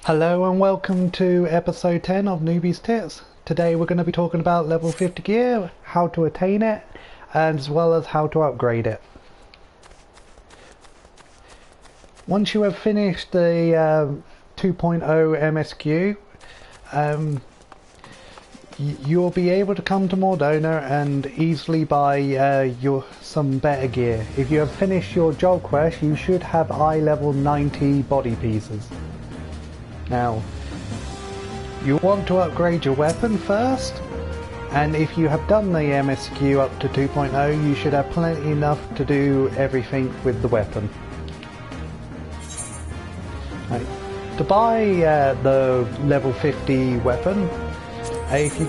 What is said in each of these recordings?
Hello and welcome to episode 10 of Newbie's Tips. Today we're going to be talking about level 50 gear, how to attain it, as well as how to upgrade it. Once you have finished the 2.0 MSQ, you'll be able to come to Mordona and easily buy some better gear. If you have finished your job quest, you should have eye level 90 body pieces. Now, you want to upgrade your weapon first, and if you have done the MSQ up to 2.0, you should have plenty enough to do everything with the weapon. Right. To buy the level 50 weapon, if you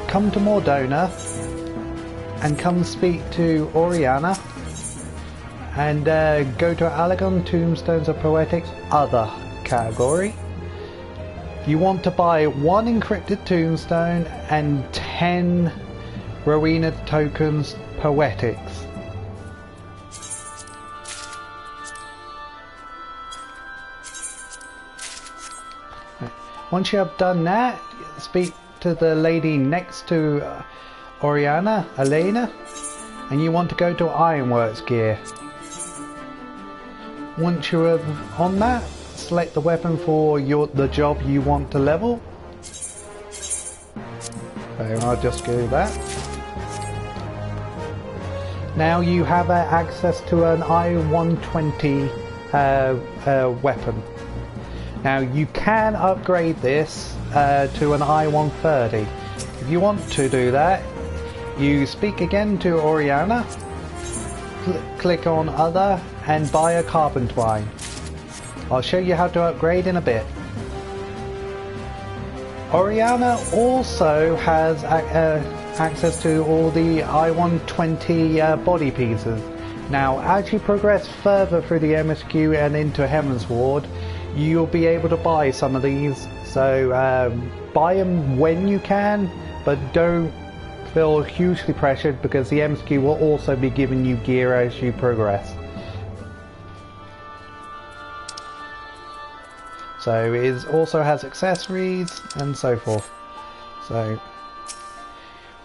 come to Mordona and come speak to Oriana and go to Allegon Tombstones of Poetics Other category. You want to buy 1 encrypted tombstone and 10 Rowena tokens Poetics. Once you have done that, speak to the lady next to Oriana, Elena, and you want to go to Ironworks gear. Once you are on that, select the weapon for the job you want to level. So I'll just do that. Now you have access to an I-120 weapon. Now you can upgrade this to an I-130. If you want to do that, you speak again to Oriana, click on Other and buy a carbon twine. I'll show you how to upgrade in a bit. Oriana also has access to all the I-120 body pieces. Now, as you progress further through the MSQ and into Heavensward, you'll be able to buy some of these. So buy them when you can, but don't feel hugely pressured because the MSQ will also be giving you gear as you progress. So it also has accessories and so forth. So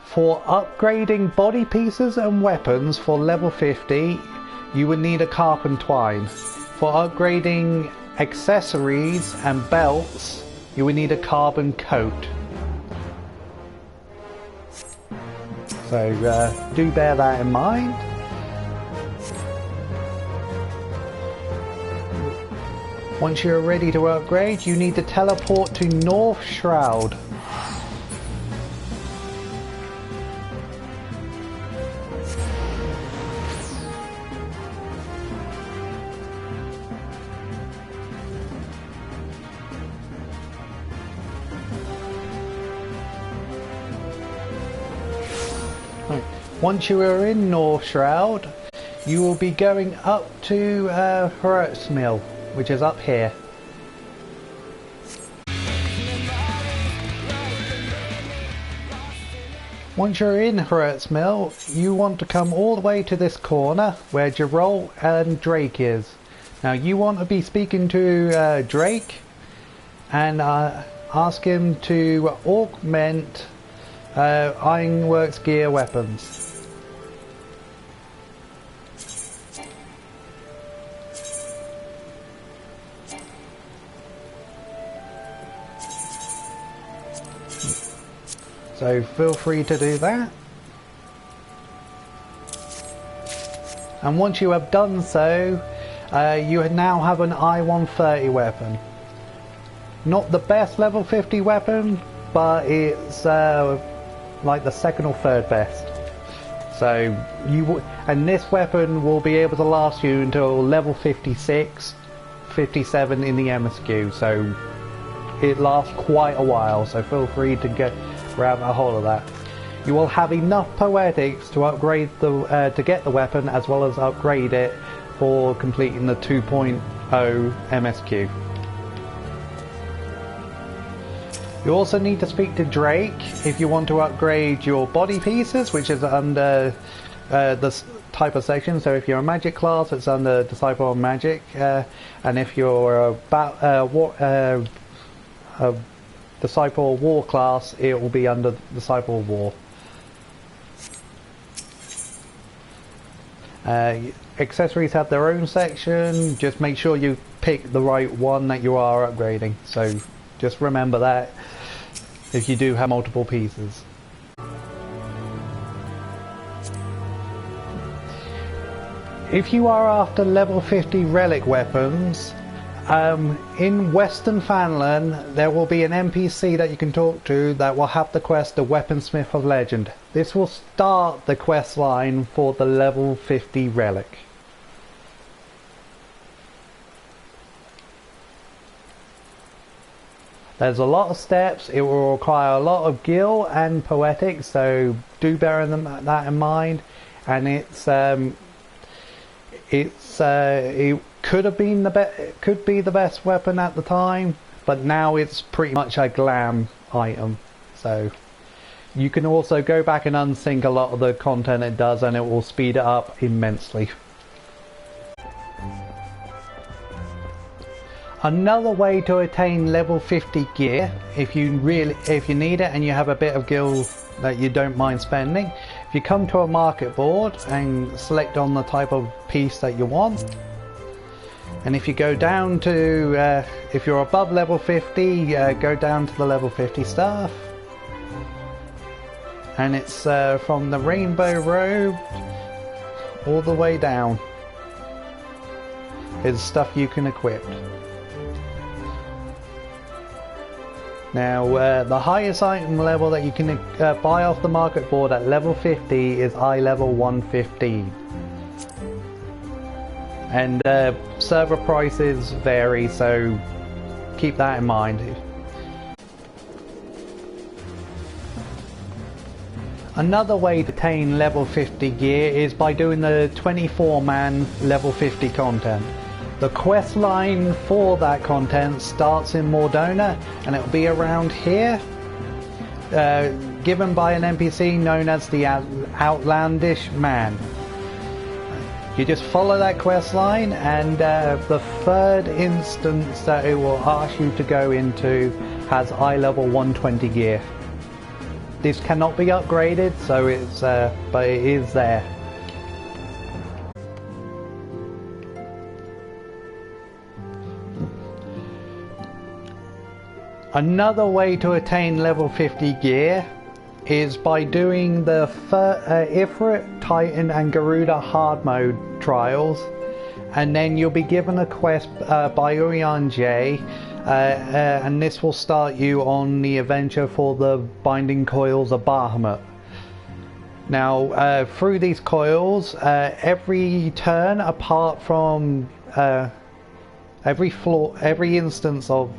for upgrading body pieces and weapons for level 50, you would need a carbon twine. For upgrading accessories and belts, you would need a carbon coat. So do bear that in mind. Once you're ready to upgrade, you need to teleport to North Shroud. Once you are in North Shroud, you will be going up to Hertz Mill, which is up here. Once you're in Hertz Mill, you want to come all the way to this corner where Geralt and Drake is. Now you want to be speaking to Drake and ask him to augment Ironworks gear weapons. So feel free to do that. And once you have done so, you now have an I-130 weapon. Not the best level 50 weapon, but it's like the second or third best. So and this weapon will be able to last you until level 56, 57 in the MSQ. So it lasts quite a while. So feel free to grab a hold of that. You will have enough poetics to upgrade to get the weapon, as well as upgrade it for completing the 2.0 MSQ. You also need to speak to Drake if you want to upgrade your body pieces, which is under the type of section. So if you're a magic class, it's under Disciple of Magic, and if you're a Disciple of War class, it will be under Disciple of War. Accessories have their own section. Just make sure you pick the right one that you are upgrading. So just remember that if you do have multiple pieces. If you are after level 50 relic weapons, in Western Fanland there will be an NPC that you can talk to that will have the quest the Weaponsmith of Legend. This will start the quest line for the level 50 relic. There's a lot of steps, it will require a lot of gil and poetics, so do bear that in mind. And it could have been could be the best weapon at the time, but now it's pretty much a glam item. So you can also go back and unsync a lot of the content it does, and it will speed it up immensely. Another way to attain level 50 gear, if you need it and you have a bit of gil that you don't mind spending, if you come to a market board and select on the type of piece that you want, and if you go down to, if you're above level 50, go down to the level 50 stuff, and it's from the rainbow robe all the way down is stuff you can equip. Now, the highest item level that you can buy off the market board at level 50 is eye level 115. And server prices vary, so keep that in mind. Another way to attain level 50 gear is by doing the 24-man level 50 content. The quest line for that content starts in Mordona, and it'll be around here, given by an NPC known as the Outlandish Man. You just follow that quest line, and the third instance that it will ask you to go into has eye level 120 gear. This cannot be upgraded, so it's but it is there. Another way to attain level 50 gear is by doing the Ifrit, Titan and Garuda hard mode trials, and then you'll be given a quest by Urian J, and this will start you on the adventure for the Binding Coils of Bahamut. Now, through these coils, every turn apart from every instance of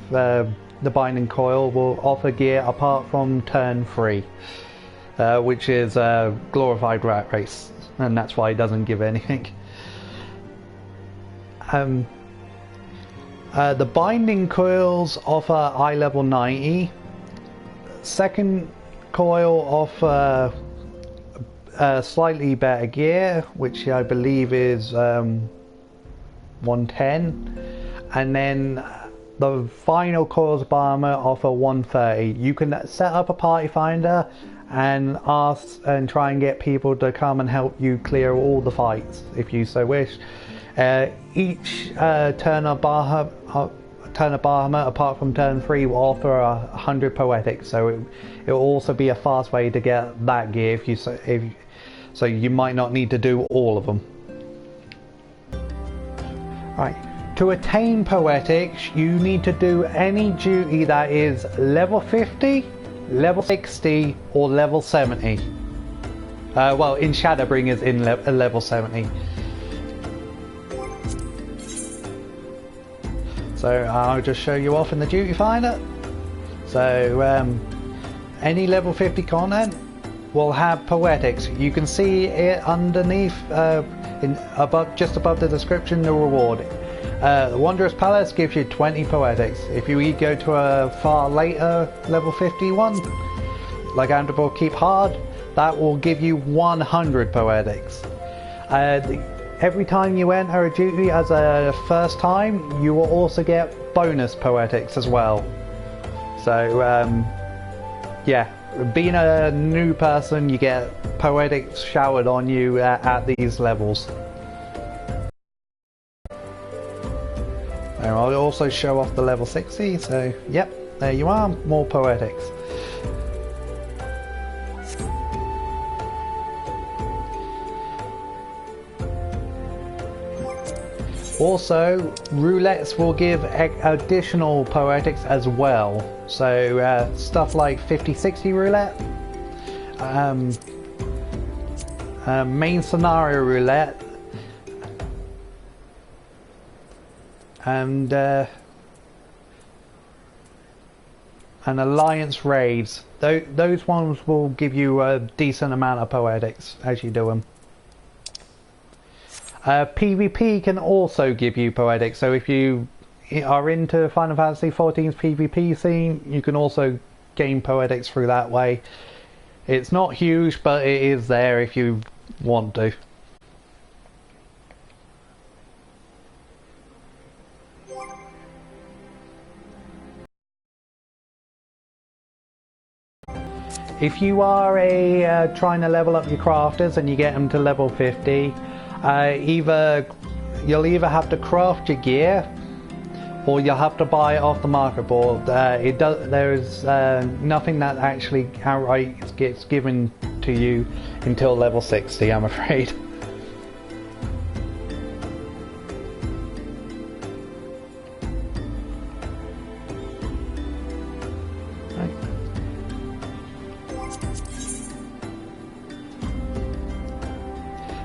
the Binding Coil will offer gear apart from turn 3, which is a glorified rat race, and that's why it doesn't give anything. The Binding Coils offer eye level 90. Second coil offer slightly better gear, which I believe is 110, and then the final coils of armor offer 130. You can set up a party finder and ask and try and get people to come and help you clear all the fights if you so wish. Each turn of Bahamut apart from turn 3 will offer 100 poetics, so it will also be a fast way to get that gear so you might not need to do all of them. Right. To attain poetics, you need to do any duty that is level 50, level 60, or level 70. Well, in Shadowbringers in level 70. So I'll just show you off in the duty finder. So any level 50 content will have poetics. You can see it underneath, just above the description, the reward. The Wondrous Palace gives you 20 poetics. If you go to a far later level 51, like Amdapor Keep Hard, that will give you 100 poetics. Every time you enter a duty as a first time, you will also get bonus poetics as well. So yeah, being a new person, you get poetics showered on you at these levels. And I'll also show off the level 60, so yep, there you are, more poetics. Also, roulettes will give additional poetics as well. So stuff like 50-60 roulette, main scenario roulette, and alliance raids. Those ones will give you a decent amount of poetics as you do them. PvP can also give you poetics, so if you are into Final Fantasy XIV's PvP scene, you can also gain poetics through that way. It's not huge, but it is there if you want to. If you are trying to level up your crafters and you get them to level 50, you'll either have to craft your gear or you'll have to buy it off the market board. There's nothing that actually outright gets given to you until level 60, I'm afraid.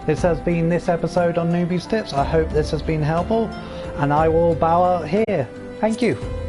This has been this episode on Newbie's Tips. I hope this has been helpful, and I will bow out here. Thank you.